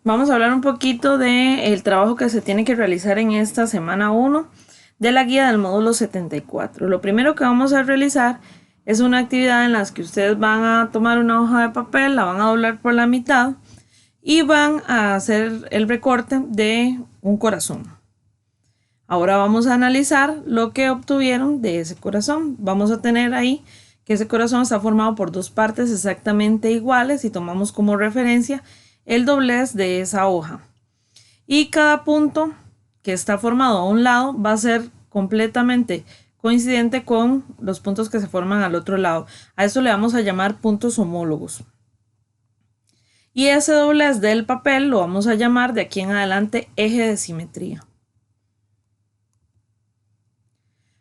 Vamos a hablar un poquito del trabajo que se tiene que realizar en esta semana 1 de la guía del módulo 74. Lo primero que vamos a realizar es una actividad en la que ustedes van a tomar una hoja de papel, la van a doblar por la mitad y van a hacer el recorte de un corazón. Ahora vamos a analizar lo que obtuvieron de ese corazón. Vamos a tener ahí que ese corazón está formado por dos partes exactamente iguales y tomamos como referencia el doblez de esa hoja. Y cada punto que está formado a un lado va a ser completamente coincidente con los puntos que se forman al otro lado. A eso le vamos a llamar puntos homólogos. Y ese doblez del papel lo vamos a llamar de aquí en adelante eje de simetría.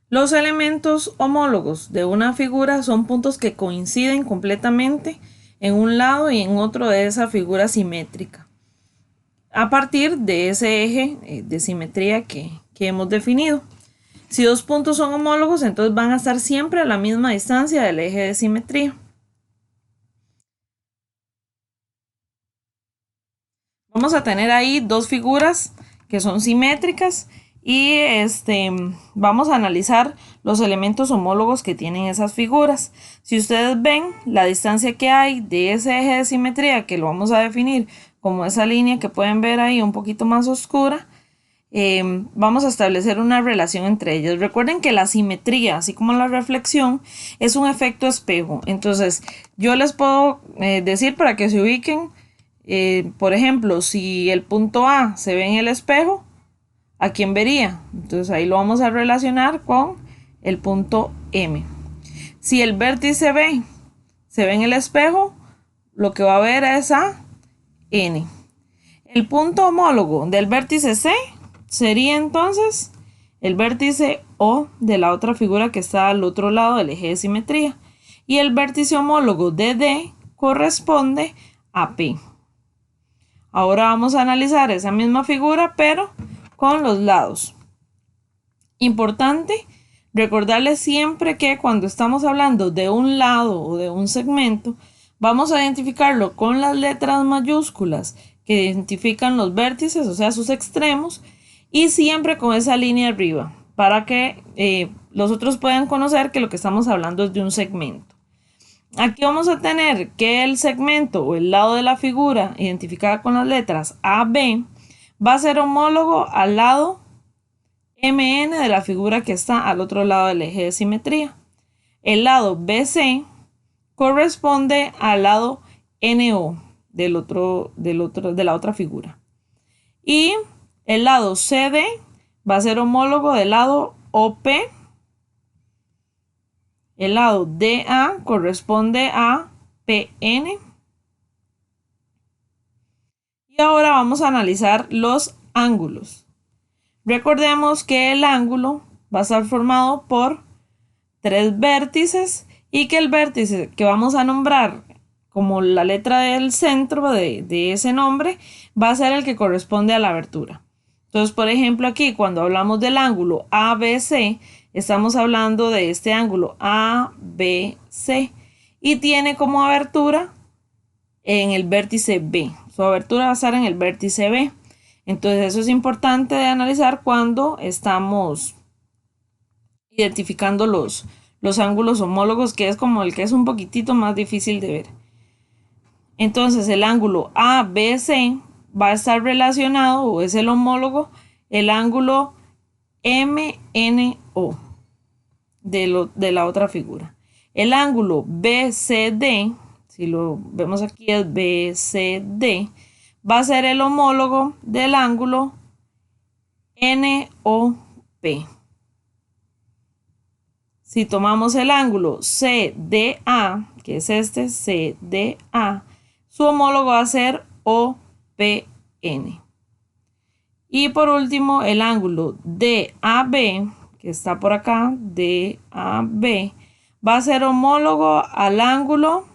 Los elementos homólogos de una figura son puntos que coinciden completamente en un lado y en otro de esa figura simétrica, a partir de ese eje de simetría que hemos definido. Si dos puntos son homólogos, entonces van a estar siempre a la misma distancia del eje de simetría. Vamos a tener ahí dos figuras que son simétricas y vamos a analizar los elementos homólogos que tienen esas figuras. Si ustedes ven la distancia que hay de ese eje de simetría, que lo vamos a definir como esa línea que pueden ver ahí un poquito más oscura, vamos a establecer una relación entre ellas. Recuerden que la simetría, así como la reflexión, es un efecto espejo. Entonces, yo les puedo decir para que se ubiquen, por ejemplo, si el punto A se ve en el espejo, ¿a quién vería? Entonces ahí lo vamos a relacionar con el punto M. Si el vértice B se ve en el espejo, lo que va a ver es a N. El punto homólogo del vértice C sería entonces el vértice O de la otra figura que está al otro lado del eje de simetría. Y el vértice homólogo de D corresponde a P. Ahora vamos a analizar esa misma figura, pero con los lados. Importante recordarles siempre que cuando estamos hablando de un lado o de un segmento, vamos a identificarlo con las letras mayúsculas que identifican los vértices, o sea, sus extremos, y siempre con esa línea arriba, para que los otros puedan conocer que lo que estamos hablando es de un segmento. Aquí vamos a tener que el segmento o el lado de la figura identificada con las letras AB va a ser homólogo al lado MN de la figura que está al otro lado del eje de simetría. El lado BC corresponde al lado NO de la otra figura. Y el lado CD va a ser homólogo del lado OP. El lado DA corresponde a PN. Y ahora vamos a analizar los ángulos. Recordemos que el ángulo va a estar formado por tres vértices y que el vértice que vamos a nombrar como la letra del centro de ese nombre va a ser el que corresponde a la abertura. Entonces, por ejemplo, aquí cuando hablamos del ángulo ABC, estamos hablando de este ángulo ABC y tiene como abertura en el vértice B. Su abertura va a estar en el vértice B. Entonces, eso es importante de analizar cuando estamos identificando los ángulos homólogos, que es como el que es un poquitito más difícil de ver. Entonces, el ángulo ABC va a estar relacionado o es el homólogo el ángulo MNO de la otra figura. El ángulo BCD, si lo vemos aquí es BCD, va a ser el homólogo del ángulo NOP. Si tomamos el ángulo CDA, que es este CDA, su homólogo va a ser OPN. Y por último, el ángulo DAB, que está por acá, DAB, va a ser homólogo al ángulo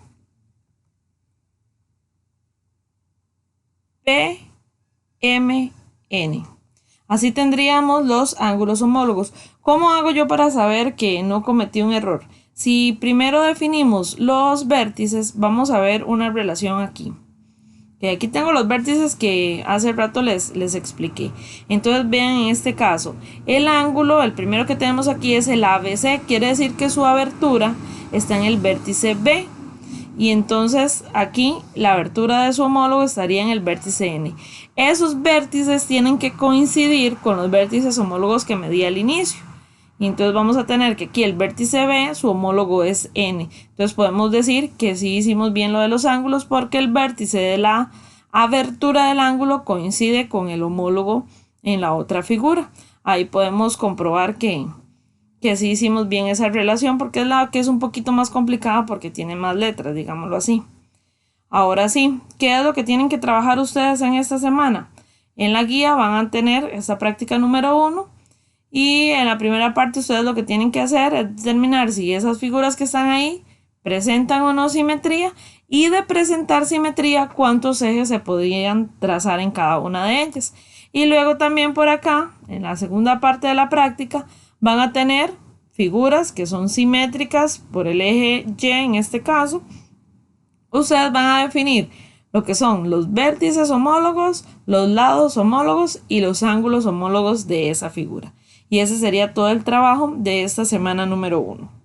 PMN. Así tendríamos los ángulos homólogos. ¿Cómo hago yo para saber que no cometí un error? Si primero definimos los vértices, vamos a ver una relación aquí. Que aquí tengo los vértices que hace rato les expliqué. Entonces vean en este caso, el ángulo, el primero que tenemos aquí es el ABC, quiere decir que su abertura está en el vértice B. Y entonces aquí la abertura de su homólogo estaría en el vértice N. Esos vértices tienen que coincidir con los vértices homólogos que medí al inicio. Y entonces vamos a tener que aquí el vértice B, su homólogo es N. Entonces podemos decir que sí hicimos bien lo de los ángulos porque el vértice de la abertura del ángulo coincide con el homólogo en la otra figura. Ahí podemos comprobar que sí hicimos bien esa relación porque es la que es un poquito más complicada porque tiene más letras, digámoslo así. Ahora sí, ¿qué es lo que tienen que trabajar ustedes en esta semana? En la guía van a tener esta práctica número 1 y en la primera parte ustedes lo que tienen que hacer es determinar si esas figuras que están ahí presentan o no simetría y de presentar simetría cuántos ejes se podrían trazar en cada una de ellas. Y luego también por acá, en la segunda parte de la práctica, van a tener figuras que son simétricas por el eje Y en este caso. Ustedes van a definir lo que son los vértices homólogos, los lados homólogos y los ángulos homólogos de esa figura. Y ese sería todo el trabajo de esta semana número 1.